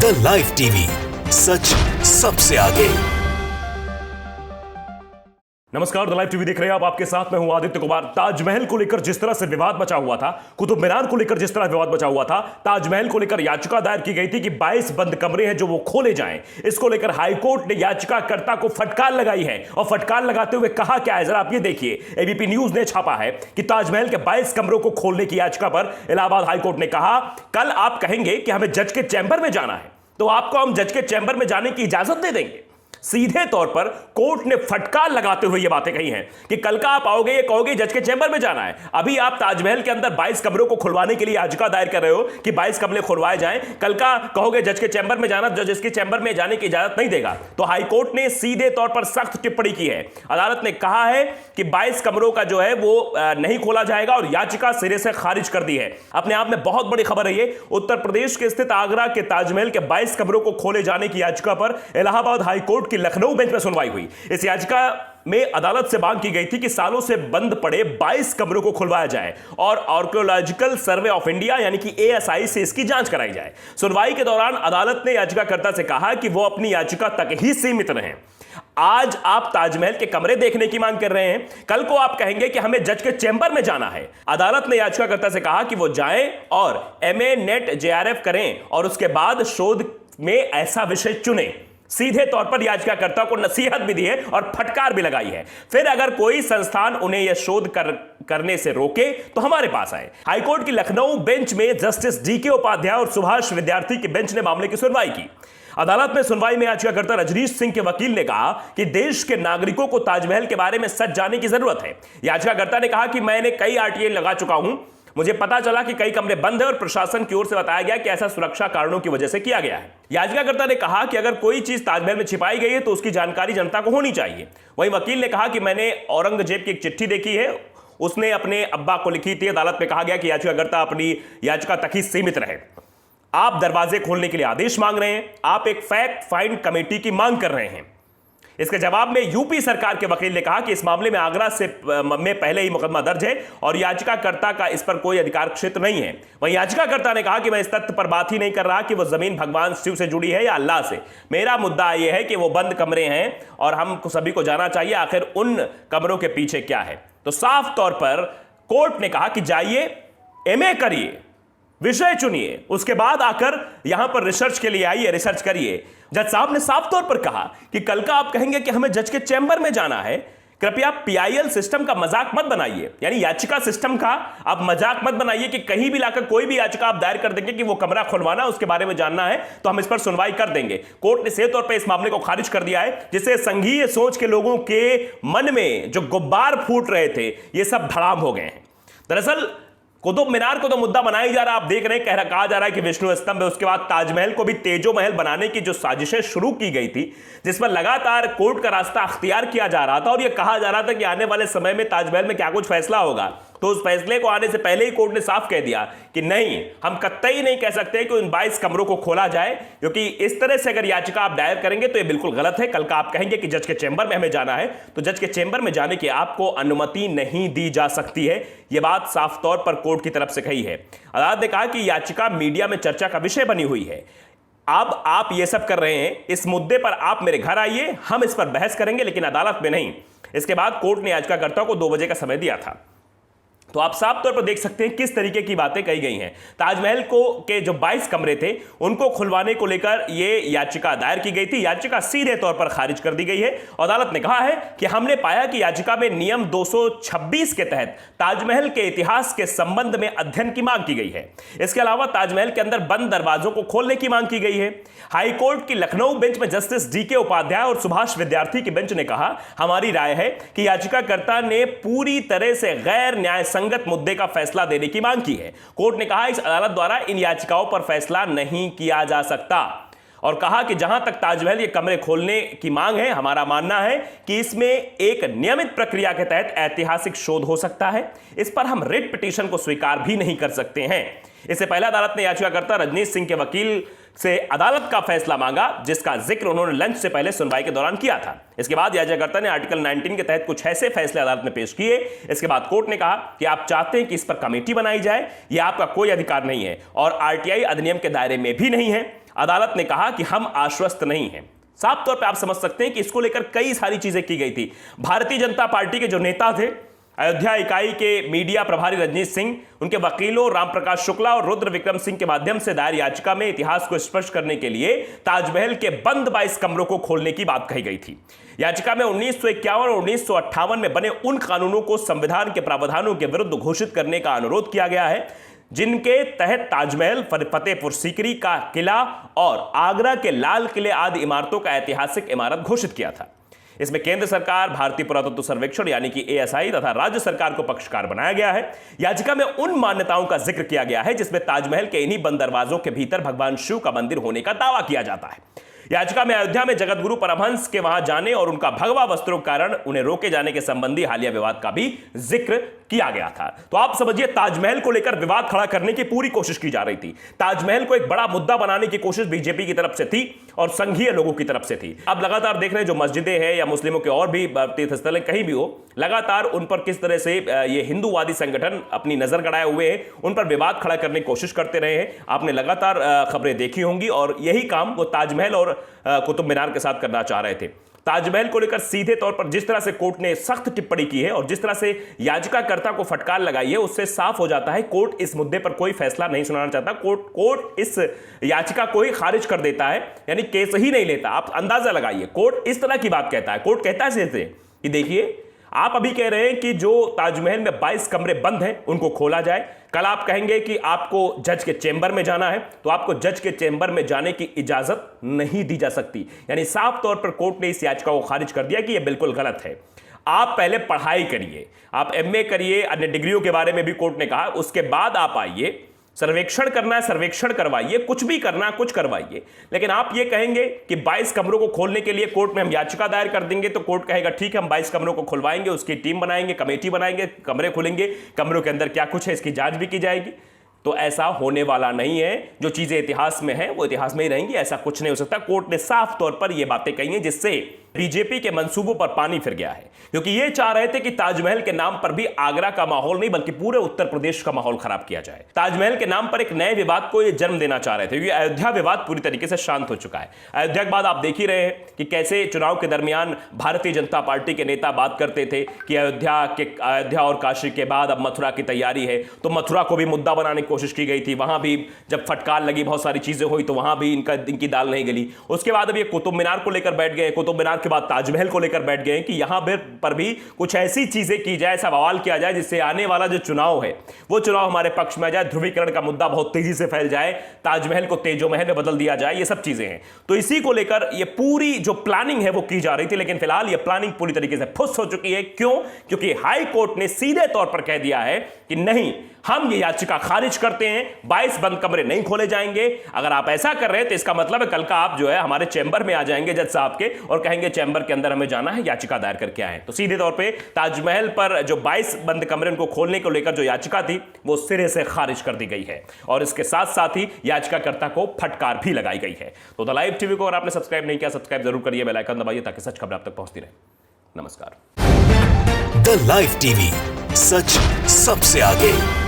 The live TV, सच सबसे आगे। नमस्कार, द लाइव टीवी देख रहे हैं आप। आपके साथ मैं हूं आदित्य कुमार। ताजमहल को लेकर जिस तरह से विवाद मचा हुआ था, कुतुब मीनार को लेकर जिस तरह विवाद मचा हुआ था, ताजमहल को लेकर याचिका दायर की गई थी कि 22 बंद कमरे हैं जो वो खोले जाएं। इसको लेकर हाईकोर्ट ने याचिकाकर्ता को फटकार लगाई है और फटकार लगाते हुए कहा क्या है, जरा आप ये देखिए। एबीपी न्यूज ने छापा है कि ताजमहल के 22 कमरों को खोलने की याचिका पर इलाहाबाद हाईकोर्ट ने कहा, कल आप कहेंगे कि हमें जज के चैंबर में जाना है तो आपको हम जज के चैंबर में जाने की इजाजत दे देंगे। सीधे तौर पर कोर्ट ने फटकार लगाते हुए यह बातें कही हैं कि कल का आप आओगे, ये कहोगे जज के चैंबर में जाना है। अभी आप ताजमहल के अंदर 22 कमरों को खुलवाने के लिए याचिका दायर कर रहे हो कि 22 कमरे खुलवाए जाएं। कल का कहोगे जज के चैंबर में जाना, जज इसके चैंबर में जाने की इजाजत नहीं देगा। तो हाईकोर्ट ने सीधे तौर पर सख्त टिप्पणी की है। अदालत ने कहा है कि 22 कमरों का जो है वो नहीं खोला जाएगा और याचिका सिरे से खारिज कर दी है। अपने आप में बहुत बड़ी खबर है ये। उत्तर प्रदेश के स्थित आगरा के ताजमहल के 22 कमरों को खोले जाने की याचिका पर इलाहाबाद हाईकोर्ट की लखनऊ बेंच में सुनवाई हुई। इस याचिका में अदालत से मांग की गई थी कि सालों से बंद पड़े 22 कमरों को खुलवाया जाए और आर्कियोलॉजिकल सर्वे ऑफ इंडिया यानी कि एएसआई से इसकी जांच कराई जाए। सुनवाई के दौरान अदालत ने याचिकाकर्ता से कहा कि वो अपनी याचिका तक ही सीमित रहें। आज आप ताजमहल के कमरे देखने की मांग कर रहे हैं, कल को आप कहेंगे कि हमें जज के चैंबर में जाना है। अदालत ने याचिकाकर्ता से कहा कि वो जाएं और एमए नेट जेआरएफ करें और उसके बाद शोध में ऐसा विषय चुने। सीधे तौर पर याचिकाकर्ता को नसीहत भी दी है और फटकार भी लगाई है। फिर अगर कोई संस्थान उन्हें यह शोध करने से रोके तो हमारे पास आए। हाईकोर्ट की लखनऊ बेंच में जस्टिस डीके उपाध्याय और सुभाष विद्यार्थी की बेंच ने मामले की सुनवाई की। अदालत में सुनवाई में याचिकाकर्ता रजनीश सिंह के वकील ने कहा कि देश के नागरिकों को ताजमहल के बारे में सच जानने की जरूरत है। याचिकाकर्ता ने कहा कि मैंने कई आरटीआई लगा चुका हूं, मुझे पता चला कि कई कमरे बंद हैं और प्रशासन की ओर से बताया गया कि ऐसा सुरक्षा कारणों की वजह से किया गया है। याचिकाकर्ता ने कहा कि अगर कोई चीज ताजमहल में छिपाई गई है तो उसकी जानकारी जनता को होनी चाहिए। वहीं वकील ने कहा कि मैंने औरंगजेब की एक चिट्ठी देखी है, उसने अपने अब्बा को लिखी थी। अदालत में कहा गया कि याचिकाकर्ता अपनी याचिका तक ही सीमित रहे। आप दरवाजे खोलने के लिए आदेश मांग रहे हैं, आप एक फैक्ट फाइंड कमेटी की मांग कर रहे हैं। इसके जवाब में यूपी सरकार के वकील ने कहा कि इस मामले में आगरा में पहले ही मुकदमा दर्ज है और याचिकाकर्ता का इस पर कोई अधिकार क्षेत्र नहीं है। वहीं याचिकाकर्ता ने कहा कि मैं इस तथ्य पर बात ही नहीं कर रहा कि वो जमीन भगवान शिव से जुड़ी है या अल्लाह से। मेरा मुद्दा यह है कि वो बंद कमरे हैं और हम सभी को जानना चाहिए आखिर उन कमरों के पीछे क्या है। तो साफ तौर पर कोर्ट ने कहा कि जाइए, एमए करिए, विषय चुनिए, उसके बाद आकर यहां पर रिसर्च के लिए आइए, रिसर्च करिए। जज साहब ने साफ तौर पर कहा कि कल का आप कहेंगे कि हमें जज के चैंबर में जाना है। कृपया पीआईएल सिस्टम का मजाक मत बनाइए, यानी याचिका सिस्टम का आप मजाक मत बनाइए कि कहीं भी लाकर कोई भी याचिका आप दायर कर देंगे कि वो कमरा खुलवाना, उसके बारे में जानना है तो हम इस पर सुनवाई कर देंगे। कोर्ट ने सीधे तौर पर इस मामले को खारिज कर दिया है, जिससे संघीय सोच के लोगों के मन में जो गुब्बार फूट रहे थे ये सब धड़ाम हो गए हैं। दरअसल कुतुब मीनार को तो मुद्दा बनाया ही जा रहा है। आप देख रहे हैं, कहा जा रहा है कि विष्णु स्तंभ है। उसके बाद ताजमहल को भी तेजो महल बनाने की जो साजिशें शुरू की गई थी, जिस पर लगातार कोर्ट का रास्ता अख्तियार किया जा रहा था और यह कहा जा रहा था कि आने वाले समय में ताजमहल में क्या कुछ फैसला होगा, तो उस फैसले को आने से पहले ही कोर्ट ने साफ कह दिया कि नहीं, हम कतई नहीं कह सकते कि उन 22 कमरों को खोला जाए, क्योंकि इस तरह से अगर याचिका आप दायर करेंगे तो यह बिल्कुल गलत है। कल का आप कहेंगे कि जज के चैंबर में हमें जाना है तो जज के चैंबर में जाने की आपको अनुमति नहीं दी जा सकती है। यह बात साफ तौर पर कोर्ट की तरफ से कही है। अदालत ने कहा कि याचिका मीडिया में चर्चा का विषय बनी हुई है। अब आप ये सब कर रहे हैं, इस मुद्दे पर आप मेरे घर आइए, हम इस पर बहस करेंगे, लेकिन अदालत में नहीं। इसके बाद कोर्ट ने याचिकाकर्ता को 2 बजे का समय दिया था। तो आप साफ तौर पर देख सकते हैं किस तरीके की बातें कही गई हैं। ताजमहल के जो 22 कमरे थे उनको खुलवाने को लेकर यह याचिका दायर की गई थी। याचिका सीधे तौर पर खारिज कर दी गई है। अदालत ने कहा है कि हमने पाया कि याचिका में नियम 226 के तहत ताजमहल के इतिहास के संबंध में अध्ययन की मांग की गई है। इसके अलावा ताजमहल के अंदर बंद दरवाजों को खोलने की मांग की गई है। हाईकोर्ट की लखनऊ बेंच में जस्टिस डीके उपाध्याय और सुभाष विद्यार्थी की बेंच ने कहा, हमारी राय है कि याचिकाकर्ता ने पूरी तरह से गैर न्याय संगत मुद्दे का फैसला देने की मांग की है। कोर्ट ने कहा इस अदालत द्वारा इन याचिकाओं पर फैसला नहीं किया जा सकता और कहा कि जहां तक ताजमहल ये कमरे खोलने की मांग है, हमारा मानना है कि इसमें एक नियमित प्रक्रिया के तहत ऐतिहासिक शोध हो सकता है। इस पर हम रिट पिटीशन को स्वीकार भी नहीं कर सकते हैं। इससे पहले अदालत ने याचिकाकर्ता रजनीश सिंह के वकील से अदालत का फैसला मांगा, जिसका जिक्र उन्होंने लंच से पहले सुनवाई के दौरान किया था। इसके बाद याचिकाकर्ता ने आर्टिकल 19 के तहत कुछ ऐसे फैसले अदालत में पेश किए। इसके बाद कोर्ट ने कहा कि आप चाहते हैं कि इस पर कमेटी बनाई जाए, यह आपका कोई अधिकार नहीं है और आरटीआई अधिनियम के दायरे में भी नहीं है। अदालत ने कहा कि हम आश्वस्त नहीं हैं। साफ तौर पे आप समझ सकते हैं कि इसको लेकर कई सारी चीजें की गई थी। भारतीय जनता पार्टी के जो नेता थे, अयोध्या इकाई के मीडिया प्रभारी रजनीश सिंह, उनके वकीलों रामप्रकाश शुक्ला और रुद्र विक्रम सिंह के माध्यम से दायर याचिका में इतिहास को स्पष्ट करने के लिए ताजमहल के बंद 22 कमरों को खोलने की बात कही गई थी। याचिका में 1951 और 1958 में बने उन कानूनों को संविधान के प्रावधानों के विरुद्ध घोषित करने का अनुरोध किया गया है, जिनके तहत ताजमहल, फतेहपुर सीकरी का किला और आगरा के लाल किले आदि इमारतों का ऐतिहासिक इमारत घोषित किया था। इसमें केंद्र सरकार, भारतीय पुरातत्व सर्वेक्षण यानी कि ASI तथा राज्य सरकार को पक्षकार बनाया गया है। याचिका में उन मान्यताओं का जिक्र किया गया है जिसमें ताजमहल के इन्हीं बंद दरवाजों के भीतर भगवान शिव का मंदिर होने का दावा किया जाता है। याचिका में अयोध्या में जगतगुरु परमहंस के वहां जाने और उनका भगवा वस्त्रों के कारण उन्हें रोके जाने के संबंधी हालिया विवाद का भी जिक्र किया गया था। तो आप समझिए, ताजमहल को लेकर विवाद खड़ा करने की पूरी कोशिश की जा रही थी। ताजमहल को एक बड़ा मुद्दा बनाने की कोशिश बीजेपी की तरफ से थी और संघीय लोगों की तरफ से थी। अब लगातार देख रहे हैं जो मस्जिदें हैं या मुस्लिमों के और भी तीर्थस्थल कहीं भी हो, लगातार उन पर किस तरह से ये हिंदूवादी संगठन अपनी नजर गड़ाए हुए हैं, उन पर विवाद खड़ा करने की कोशिश करते रहे हैं। आपने लगातार खबरें देखी होंगी और यही काम वो ताजमहल और कुतुब मीनार के साथ करना चाह रहे थे। ताजमहल को लेकर सीधे तौर पर जिस तरह से कोर्ट ने सख्त टिप्पणी की है और जिस तरह से याचिकाकर्ता को फटकार लगाई है, उससे साफ हो जाता है कोर्ट इस मुद्दे पर कोई फैसला नहीं सुनाना चाहता। कोर्ट इस याचिका को ही खारिज कर देता है, यानी केस ही नहीं लेता। आप अंदाजा लगाइए, कोर्ट इस तरह की बात कहता है। कोर्ट कहता है जैसे कि देखिए, आप अभी कह रहे हैं कि जो ताजमहल में 22 कमरे बंद हैं उनको खोला जाए। कल आप कहेंगे कि आपको जज के चेंबर में जाना है, तो आपको जज के चेंबर में जाने की इजाजत नहीं दी जा सकती। यानी साफ तौर पर कोर्ट ने इस याचिका को खारिज कर दिया कि यह बिल्कुल गलत है। आप पहले पढ़ाई करिए, आप MA करिए, अन्य डिग्रियों के बारे में भी कोर्ट ने कहा, उसके बाद आप आइए। सर्वेक्षण करना है, सर्वेक्षण करवाइए, कुछ भी करना, कुछ करवाइए। लेकिन आप ये कहेंगे कि 22 कमरों को खोलने के लिए कोर्ट में हम याचिका दायर कर देंगे, तो कोर्ट कहेगा ठीक है, हम 22 कमरों को खुलवाएंगे, उसकी टीम बनाएंगे, कमेटी बनाएंगे, कमरे खुलेंगे, कमरों के अंदर क्या कुछ है इसकी जांच भी की जाएगी। तो ऐसा होने वाला नहीं है। जो चीजें इतिहास में है वो इतिहास में ही रहेंगी, ऐसा कुछ नहीं हो सकता। कोर्ट ने साफ तौर पर यह बातें कही हैं जिससे बीजेपी के मंसूबों पर पानी फिर गया है, क्योंकि ये चाह रहे थे कि ताजमहल के नाम पर भी आगरा का माहौल नहीं बल्कि पूरे उत्तर प्रदेश का माहौल खराब किया जाए। ताजमहल के नाम पर एक नए विवाद को ये जन्म देना चाह रहे थे, क्योंकि अयोध्या विवाद पूरी तरीके से शांत हो चुका है। अयोध्या के बाद आप देख ही रहे हैं कि कैसे चुनाव के दरमियान भारतीय जनता पार्टी के नेता बात करते थे कि अयोध्या और काशी के बाद अब मथुरा की तैयारी है, तो मथुरा को भी मुद्दा बनाने की कोशिश की गई थी। वहां भी जब फटकार लगी, बहुत सारी चीजें हुई, तो वहां भी इनकी दाल नहीं गली। उसके बाद अब ये कुतुब मीनार को लेकर बैठ गए, कुतुब मीनार के बाद ताजमहल को लेकर बैठ गए कि यहां पर भी कुछ ऐसी चीजें की जाए, ऐसा बवाल किया जाए जिससे आने वाला जो चुनाव है वो चुनाव हमारे पक्ष में आ जाए, ध्रुवीकरण का मुद्दा बहुत तेजी से फैल जाए, ताजमहल को तेजोमहल में बदल दिया जाए। ये सब चीजें हैं। तो इसी को लेकर ये पूरी जो प्लानिंग है वो की जा रही थी, लेकिन फिलहाल ये प्लानिंग पूरी तरीके से फुस हो चुकी है। क्यों? क्योंकि हाई कोर्ट ने सीधे तौर पर कह दिया है कि नहीं, हम ये याचिका खारिज करते हैं, 22 बंद कमरे नहीं खोले जाएंगे। अगर आप ऐसा कर रहे हैं तो इसका मतलब है कल का आप जो है हमारे चैंबर में आ जाएंगे जज साहब के और कहेंगे चैंबर के अंदर हमें जाना है, याचिका दायर करके आए। तो सीधे तौर पे ताजमहल पर जो 22 बंद कमरे उनको खोलने को लेकर जो याचिका थी वो सिरे से खारिज कर दी गई है और इसके साथ साथ ही याचिकाकर्ता को फटकार भी लगाई गई है। तो द लाइव टीवी को अगर आपने सब्सक्राइब नहीं किया, सब्सक्राइब जरूर करिए, बेल आइकन दबाइए ताकि सच खबर आप तक पहुंचती रहे। नमस्कार। द लाइव टीवी, सच सबसे आगे।